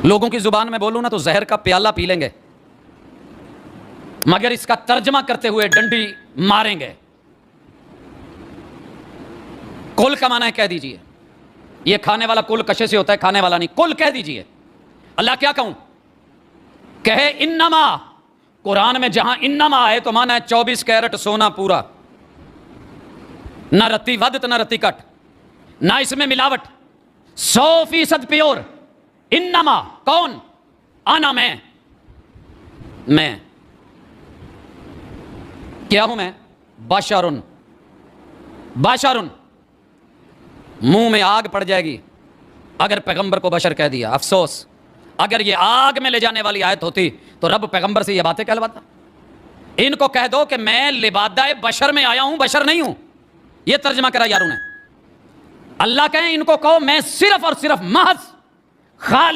لوگوں کی زبان میں بولوں نا تو زہر کا پیالہ پی لیں گے، مگر اس کا ترجمہ کرتے ہوئے ڈنڈی ماریں گے۔ کل کا معنی ہے کہہ دیجئے، یہ کھانے والا کل کشے سے ہوتا ہے، کھانے والا نہیں، کل کہہ دیجئے۔ اللہ کیا کہوں؟ کہے انما، قرآن میں جہاں انما آئے تو معنی ہے 24 کیرٹ سونا پورا، نہ رتی ودت نہ رتی کٹ، نہ اس میں ملاوٹ، 100% پیور۔ انما کون؟ آنا میں کیا ہوں؟ میں بشرن، بشرن۔ منہ میں آگ پڑ جائے گی اگر پیغمبر کو بشر کہہ دیا۔ افسوس، اگر یہ آگ میں لے جانے والی آیت ہوتی تو رب پیغمبر سے یہ باتیں کہلواتا۔ ان کو کہہ دو کہ میں لبادہ بشر میں آیا ہوں، بشر نہیں ہوں۔ یہ ترجمہ کرا یاروں نے۔ اللہ کہیں ان کو کہو میں صرف اور صرف محض خالص